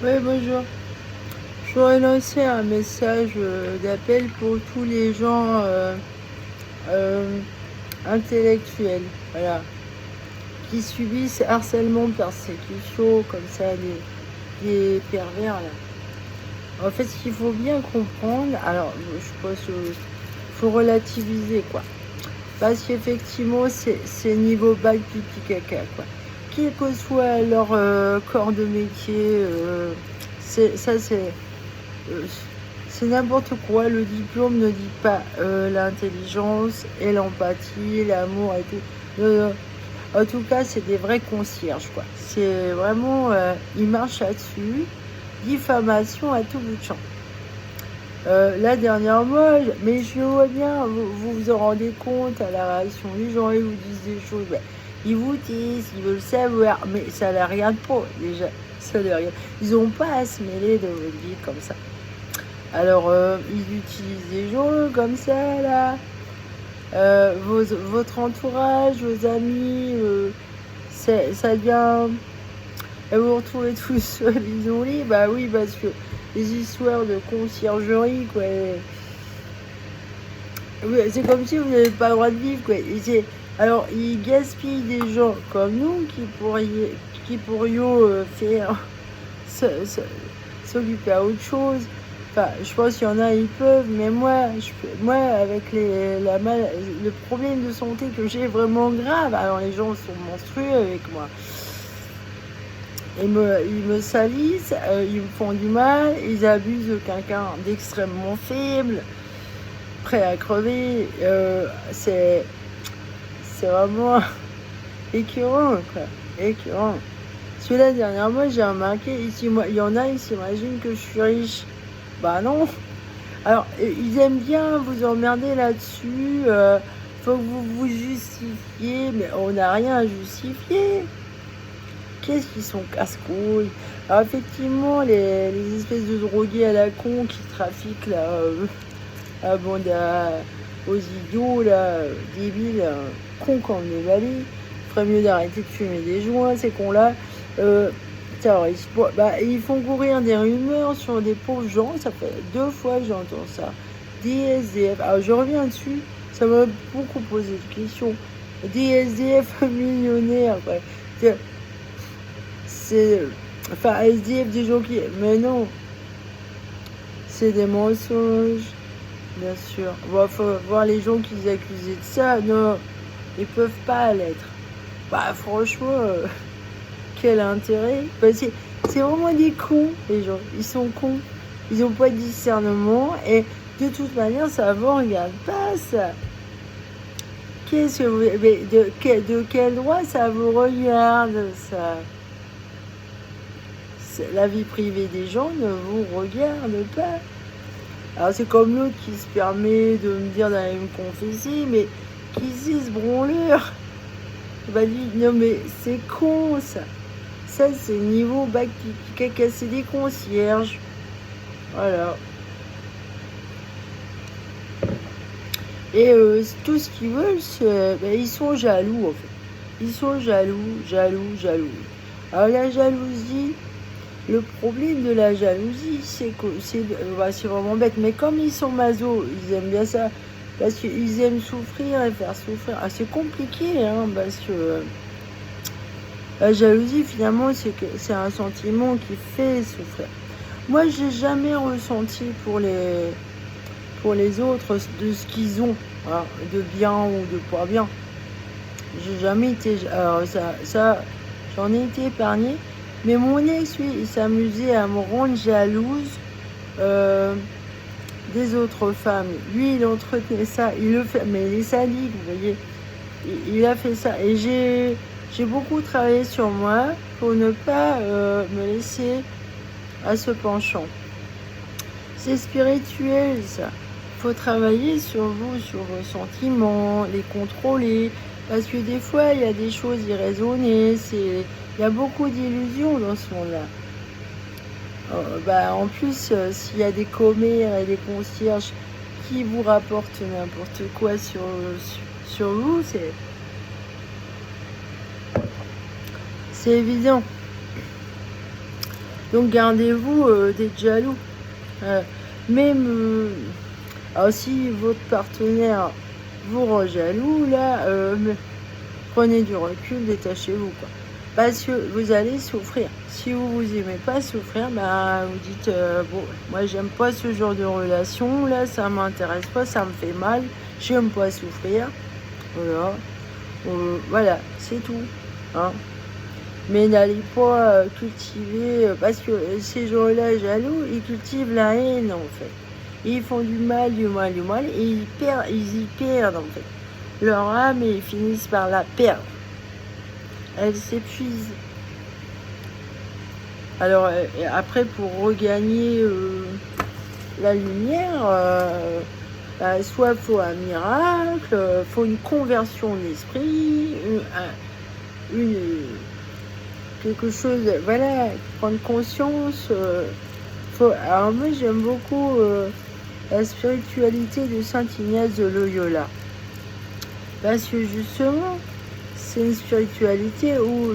Oui, bonjour. Je voudrais lancer un message d'appel pour tous les gens euh, intellectuels, voilà, qui subissent harcèlement, persécution, comme ça, des pervers, là. En fait, ce qu'il faut bien comprendre, alors, je pense qu'il faut relativiser, quoi. Parce qu'effectivement, c'est niveau bac pipi caca, quoi. Quel que soit leur corps de métier, c'est euh, c'est n'importe quoi. Le diplôme ne dit pas l'intelligence et l'empathie, l'amour et tout. En tout cas, c'est des vrais concierges, quoi. C'est vraiment, ils marchent là-dessus. Diffamation à tout bout de champ. Là, dernièrement, mais je le vois bien, vous en rendez compte à la réaction des gens, ils vous disent des choses, ben, ils vous disent, ils veulent savoir, mais ça les regarde pas, déjà. Ça les regarde. Ils n'ont pas à se mêler de votre vie comme ça. Alors, ils utilisent des gens comme ça, là. Votre entourage, vos amis, ça devient... Et vous vous retrouvez tous seuls, isolés. Bah oui, parce que les histoires de conciergerie, quoi. C'est comme si vous n'avez pas le droit de vivre, quoi. Alors, ils gaspillent des gens comme nous qui pourrions faire s'occuper à autre chose. Enfin, je pense qu'il y en a, ils peuvent, mais moi avec le problème de santé que j'ai vraiment grave, alors les gens sont monstrueux avec moi. Ils me salissent, ils me font du mal, ils abusent de quelqu'un d'extrêmement faible, prêt à crever. C'est vraiment écœurant, quoi. Écœurant. Celui-là, dernièrement, j'ai remarqué, ici, moi, il y en a, ils s'imaginent que je suis riche. Bah non. Alors, ils aiment bien vous emmerder là-dessus. Faut que vous vous justifiez, mais on n'a rien à justifier. Qu'est-ce qu'ils sont casse-couilles. Alors, effectivement, les espèces de drogués à la con qui trafiquent là, aux idiots, là, débiles, cons comme des balais. Il ferait mieux d'arrêter de fumer des joints, ces cons-là. Ils font courir des rumeurs sur des pauvres gens. Ça fait 2 fois que j'entends ça. Des SDF. Alors, je reviens dessus. Ça m'a beaucoup posé de questions. Des SDF millionnaires. Ouais. C'est. Enfin, SDF des gens qui. Mais non. C'est des mensonges. Bien sûr. Bon, faut voir les gens qui accusaient de ça. Non. Ils peuvent pas l'être. Bah, franchement. Quel intérêt? C'est vraiment des cons, les gens. Ils sont cons. Ils n'ont pas de discernement. Et de toute manière, ça ne vous regarde pas, ça. Qu'est-ce que vous... Mais de quel droit ça vous regarde, ça? La vie privée des gens ne vous regarde pas. Alors, c'est comme l'autre qui se permet de me dire d'aller me confesser, mais qui c'est ce branleur? Bah, lui, non, mais c'est con, ça. Ça, c'est niveau bac caca, c'est des concierges. Voilà. Et tout ce qu'ils veulent, ils sont jaloux, en fait. Ils sont jaloux. Alors, la jalousie, le problème de la jalousie, c'est que c'est vraiment bête. Mais comme ils sont masos, ils aiment bien ça. Parce qu'ils aiment souffrir et faire souffrir. Ah, c'est compliqué, hein, parce que... La jalousie, finalement, c'est un sentiment qui fait souffrir. Moi, j'ai jamais ressenti pour les autres de ce qu'ils ont, hein, de bien ou de pas bien. J'ai jamais été... Alors, ça j'en ai été épargnée. Mais mon ex, lui, il s'amusait à me rendre jalouse des autres femmes. Lui, il entretenait ça. Il le fait, mais il est sadique, vous voyez. Il a fait ça. Et j'ai beaucoup travaillé sur moi pour ne pas me laisser à ce penchant. C'est spirituel, ça. Il faut travailler sur vous, sur vos sentiments, les contrôler. Parce que des fois, il y a des choses irraisonnées. Il y a beaucoup d'illusions dans ce monde-là. En plus, s'il y a des commères et des concierges qui vous rapportent n'importe quoi sur vous, c'est évident. Donc gardez-vous des jaloux. Même alors si votre partenaire vous rend jaloux, là, prenez du recul, détachez-vous, quoi. Parce que vous allez souffrir. Si vous aimez pas souffrir, bah vous dites bon, moi j'aime pas ce genre de relation, là ça m'intéresse pas, ça me fait mal, j'aime pas souffrir. Voilà, voilà, c'est tout. Hein. Mais n'allez pas cultiver, parce que ces gens-là jaloux, ils cultivent la haine en fait. Ils font du mal, et ils y perdent en fait. Leur âme, et ils finissent par la perdre. Elle s'épuise. Alors après, pour regagner la lumière, soit faut un miracle, faut une conversion d'esprit, quelque chose, voilà, prendre conscience. Alors moi j'aime beaucoup la spiritualité de Saint Ignace de Loyola, parce que justement c'est une spiritualité où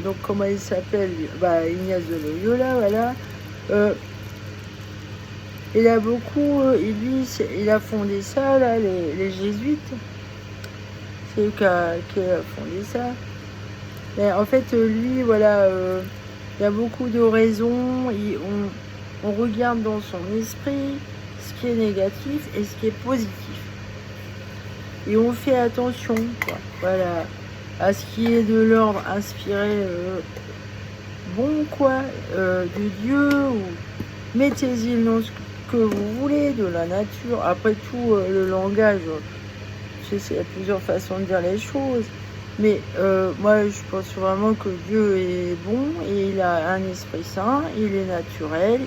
donc comment il s'appelle, Ignace de Loyola, voilà, il a beaucoup, il a fondé ça là, les jésuites, c'est lui qui a fondé ça. Mais en fait lui, voilà, il y a beaucoup de raisons, on regarde dans son esprit ce qui est négatif et ce qui est positif. Et on fait attention, quoi, voilà, à ce qui est de l'ordre inspiré, bon, quoi, de Dieu, ou mettez-y le nom que vous voulez, de la nature. Après tout, le langage, je sais, il y a plusieurs façons de dire les choses. Mais moi, je pense vraiment que Dieu est bon et il a un esprit saint, il est naturel.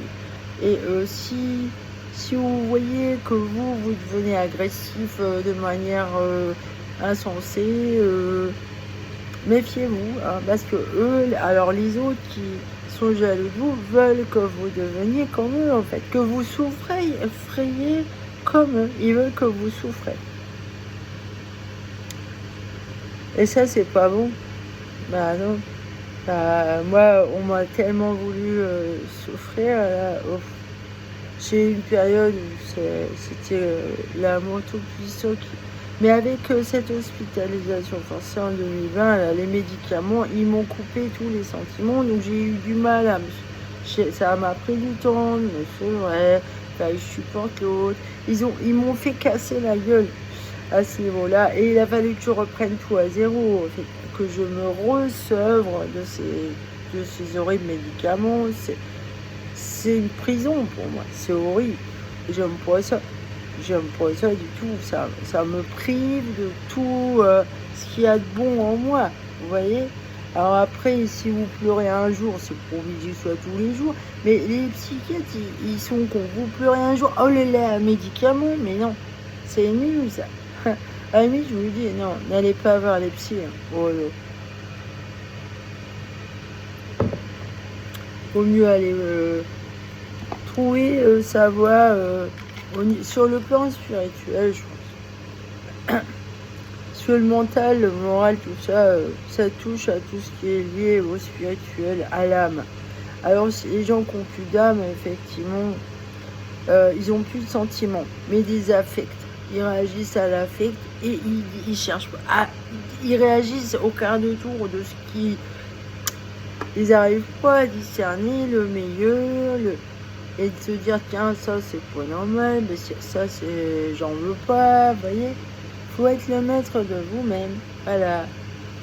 Et si vous voyez que vous devenez agressif de manière insensée, méfiez-vous, hein, parce que eux, alors les autres qui sont jaloux de vous, veulent que vous deveniez comme eux, en fait, que vous souffriez comme eux, ils veulent que vous souffrez. Et ça, c'est pas bon. Bah non. Moi, on m'a tellement voulu souffrir. Là, j'ai eu une période où c'était l'amour tout puissant. Mais avec cette hospitalisation forcée en 2020, là, les médicaments, ils m'ont coupé tous les sentiments. Donc j'ai eu du mal ça m'a pris du temps de me sevrer. Je supporte l'autre. Ils m'ont fait casser la gueule à ce niveau-là, et il a fallu que je reprenne tout à zéro, en fait, que je me resevre de ces horribles médicaments. C'est une prison pour moi, c'est horrible. J'aime pas ça du tout. Ça me prive de tout ce qu'il y a de bon en moi, vous voyez. Alors après, si vous pleurez un jour, c'est pour que j'y sois tous les jours. Mais les psychiatres, ils sont cons. Vous pleurez un jour, oh là là, un médicament, mais non, c'est nul ça. À la limite, je vous dis, non, n'allez pas voir les psys. Hein. Oh, vaut mieux aller trouver sa voie sur le plan spirituel, je pense. Sur le mental, le moral, tout ça, ça touche à tout ce qui est lié au spirituel, à l'âme. Alors, les gens qui n'ont plus d'âme, effectivement, ils n'ont plus de sentiments, mais des affects. Ils réagissent à l'affect et ils cherchent ils réagissent au quart de tour de ce qui... Ils n'arrivent pas à discerner le meilleur, et de se dire tiens, ça c'est pas normal, mais ça c'est j'en veux pas, vous voyez. Faut être le maître de vous-même, voilà,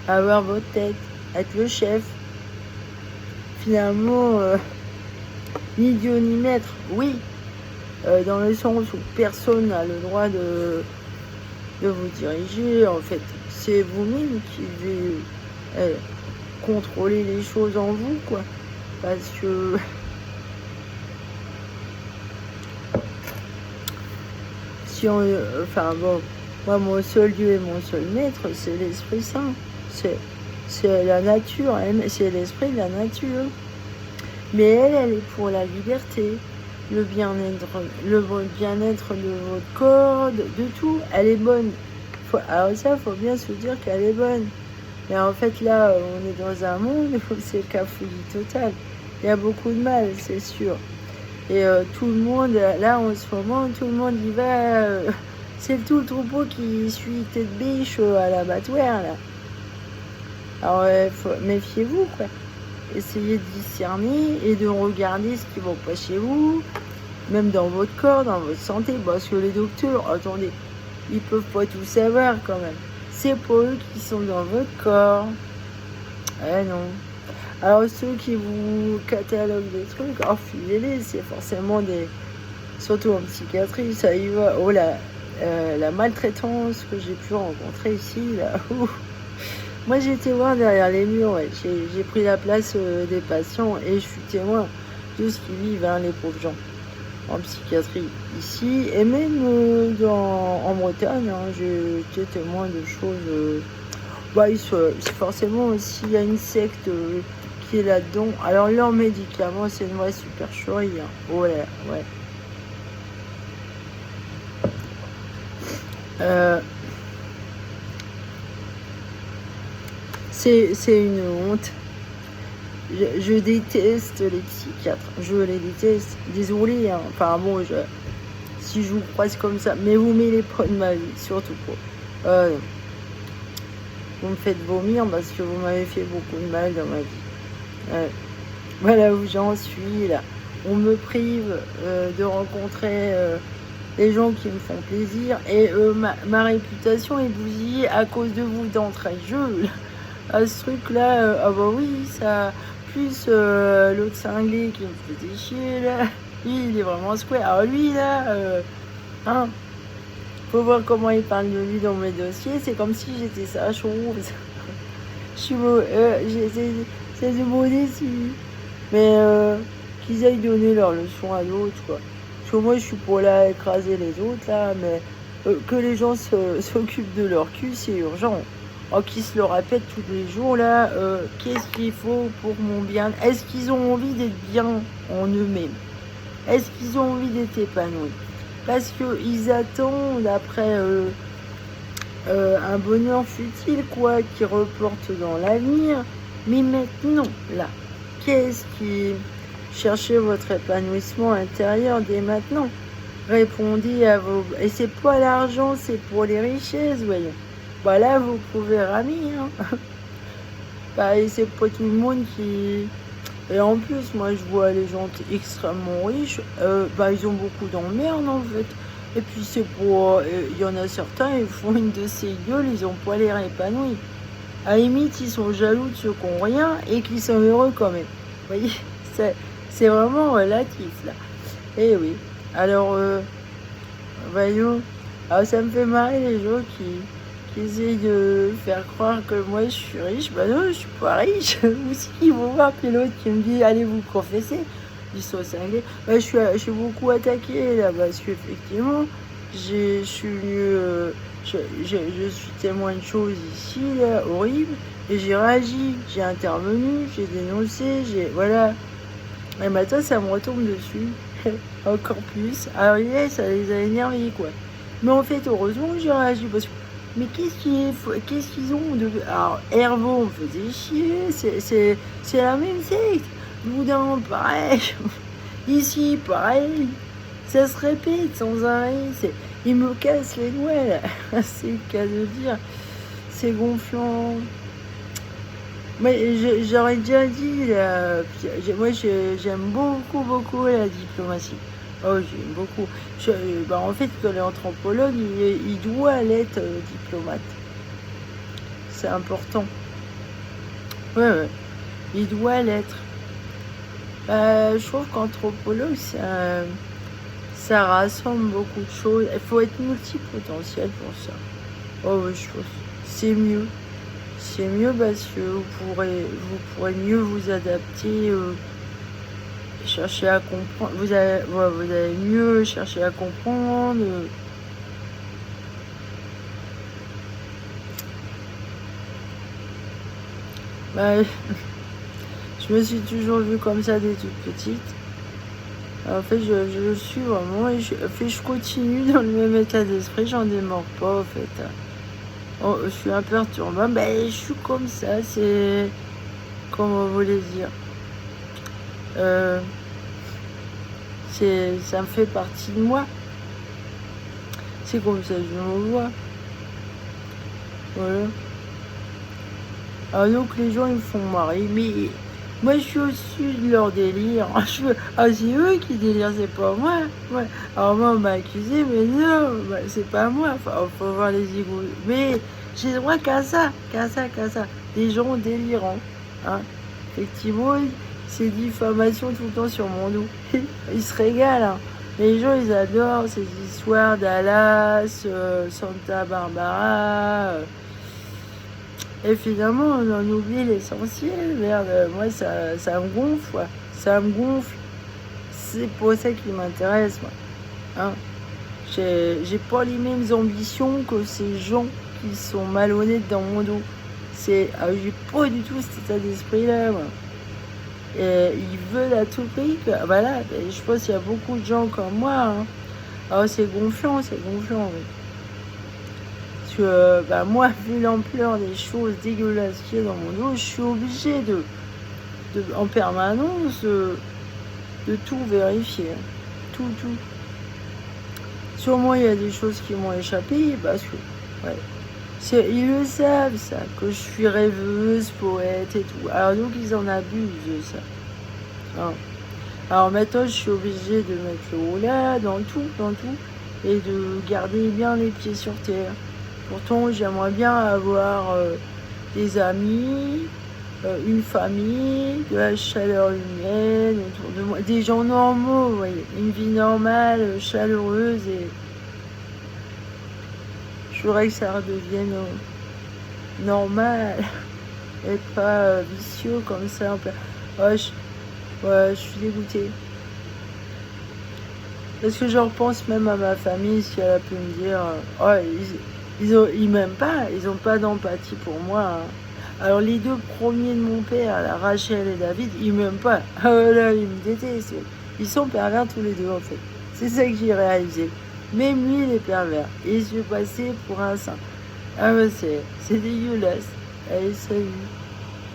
avoir votre tête, être le chef. Finalement, ni Dieu ni maître, oui, dans le sens où personne n'a le droit de vous diriger, en fait. C'est vous-même qui devez contrôler les choses en vous, quoi. Parce que si on... enfin bon, moi mon seul Dieu et mon seul maître, c'est l'Esprit Saint. C'est la nature, c'est l'esprit de la nature. Mais elle est pour la liberté, le bien-être de votre corps, de tout. Elle est bonne. Alors ça, faut bien se dire qu'elle est bonne. Mais en fait, là, on est dans un monde où c'est le cafouillis total. il y a beaucoup de mal, c'est sûr. Et tout le monde, là en ce moment, tout le monde y va. C'est tout le troupeau qui suit tête biche à l'abattoir, là. Alors, méfiez-vous, quoi. Essayez de discerner et de regarder ce qui ne va pas chez vous, même dans votre corps, dans votre santé, parce que les docteurs, attendez, ils peuvent pas tout savoir quand même. C'est pas eux qui sont dans votre corps. Eh non. Alors ceux qui vous cataloguent des trucs, refusez-les, c'est forcément des... Surtout en psychiatrie, ça y va. Oh là, la maltraitance que j'ai pu rencontrer ici, là. Moi j'ai été voir derrière les murs, ouais. J'ai pris la place des patients et je suis témoin de ce qu'ils vivent, hein, les pauvres gens, en psychiatrie ici. Et même en Bretagne, hein, j'ai été témoin de choses... c'est forcément s'il y a une secte qui est là-dedans. Alors leurs médicaments, c'est une vraie supercherie. Hein. Ouais, ouais. C'est une honte. Je déteste les psychiatres. Je les déteste. Désolé. Hein. Enfin bon, si je vous croise comme ça, mais vous mêlez pas de ma vie, surtout pas. Vous me faites vomir parce que vous m'avez fait beaucoup de mal dans ma vie. Voilà où j'en suis là. On me prive de rencontrer les gens qui me font plaisir et ma réputation est bousillée à cause de vous d'entrée de jeu. À ce truc là, ah bah oui, ça. Plus l'autre cinglé qui me faisait chier là. Lui, il est vraiment square. Alors lui là, hein. Faut voir comment il parle de lui dans mes dossiers. C'est comme si j'étais sa chose. C'est du beau déçu. Mais qu'ils aillent donner leur leçon à l'autre, quoi. Parce que moi, je suis pour là à écraser les autres, là. Mais que les gens s'occupent de leur cul, c'est urgent. Oh, qu'ils se le répètent tous les jours, là. Qu'est-ce qu'il faut pour mon bien? Est-ce qu'ils ont envie d'être bien en eux-mêmes? Est-ce qu'ils ont envie d'être épanouis? Parce qu'ils attendent après un bonheur futile, quoi, qui reporte dans l'avenir. Mais maintenant, là, qu'est-ce qui... Cherchez votre épanouissement intérieur dès maintenant. Répondez à vos... Et c'est pas l'argent, c'est pour les richesses, voyons. Bah là, vous pouvez ramer, hein. Et c'est pas tout le monde qui... Et en plus, moi, je vois les gens extrêmement riches, ils ont beaucoup d'emmerdes, en fait. Et puis, c'est pour... Il y en a certains, ils font une de ces gueules, ils ont pas l'air épanouis. À la limite, ils sont jaloux de ceux qui n'ont rien et qui sont heureux quand même. Vous voyez, c'est vraiment relatif, là. Eh oui. Alors, voyons. Alors, ça me fait marrer les gens qui essayent de faire croire que moi je suis riche. Ben non, je suis pas riche. Ou si ils vont voir, puis l'autre qui me dit allez vous confesser. Ils sont cinglés. Je suis beaucoup attaquée là parce qu'effectivement, je suis témoin de choses ici, là, horribles. Et j'ai réagi, j'ai intervenu, j'ai dénoncé, voilà. Et maintenant, ça me retombe dessus. Encore plus. Alors, ça les a énervés, quoi. Mais en fait, heureusement que j'ai réagi parce que mais qu'est-ce qu'ils ont de... Alors, Hervo, on faisait chier, c'est la même secte. Boudin, pareil. Ici, pareil. Ça se répète sans arrêt. Ils me cassent les doigts, là. C'est le cas de dire. C'est gonflant. Mais j'aurais déjà dit, là, moi, j'aime beaucoup, beaucoup la diplomatie. Oh, j'aime beaucoup. En fait, l'anthropologue, il doit l'être diplomate. C'est important. Ouais. Il doit l'être. Je trouve qu'anthropologue, ça rassemble beaucoup de choses. Il faut être multipotentiel pour ça. Oh, oui, je trouve c'est mieux. C'est mieux parce que vous pourrez mieux vous adapter. Chercher à comprendre, vous allez mieux chercher à comprendre. Je me suis toujours vue comme ça dès toute petite. En fait, je le suis vraiment et je continue dans le même état d'esprit, j'en démords pas en fait. Je suis imperturbable, je suis comme ça, c'est... Comment vous voulez dire Euh, ça me fait partie de moi. C'est comme ça que je me vois. Voilà. Alors donc les gens ils me font marrer, mais moi je suis au-dessus de leur délire. C'est eux qui délirent, c'est pas moi. Ouais. Alors moi on m'a accusé, mais non, bah, c'est pas moi. Enfin, faut voir les égouts. Mais j'ai le droit qu'à ça, qu'à ça, qu'à ça. Des gens délirants. Hein. Effectivement, c'est diffamation tout le temps sur mon dos. Ils se régalent. Hein. Les gens ils adorent ces histoires Dallas, Santa Barbara. Et finalement, on en oublie l'essentiel. Merde, moi, ça me gonfle. Ouais. Ça me gonfle. C'est pour ça qui m'intéresse, moi. Hein. J'ai pas les mêmes ambitions que ces gens qui sont malhonnêtes dans mon dos. J'ai pas du tout cet état d'esprit-là, moi. Et ils veulent à tout prix que... Voilà, je pense qu'il y a beaucoup de gens comme moi. Hein. Alors, c'est gonflant, oui. Bah, moi, vu l'ampleur des choses dégueulasses qu'il y a dans mon dos, je suis obligée en permanence de tout vérifier. Tout. Sûrement, il y a des choses qui m'ont échappé parce que, ouais, ils le savent, ça, que je suis rêveuse, poète et tout. Alors, donc, ils en abusent de ça. Hein. Alors, maintenant, je suis obligée de mettre le haut là, dans tout, et de garder bien les pieds sur terre. Pourtant, j'aimerais bien avoir des amis, une famille, de la chaleur humaine autour de moi, des gens normaux, vous voyez, une vie normale, chaleureuse, et je voudrais que ça redevienne normal et pas vicieux comme ça. Ouais, je suis dégoûtée. Parce que je repense même à ma famille, si elle a pu me dire, ils m'aiment pas, ils n'ont pas d'empathie pour moi. Hein. Alors les deux premiers de mon père, la Rachel et David, ils m'aiment pas. Ah là, ils me détestent. Ils sont pervers tous les deux en fait. C'est ça que j'ai réalisé. Même lui, il est pervers. Et il se fait passer pour un saint. Ah ouais, c'est dégueulasse. Allez, salut.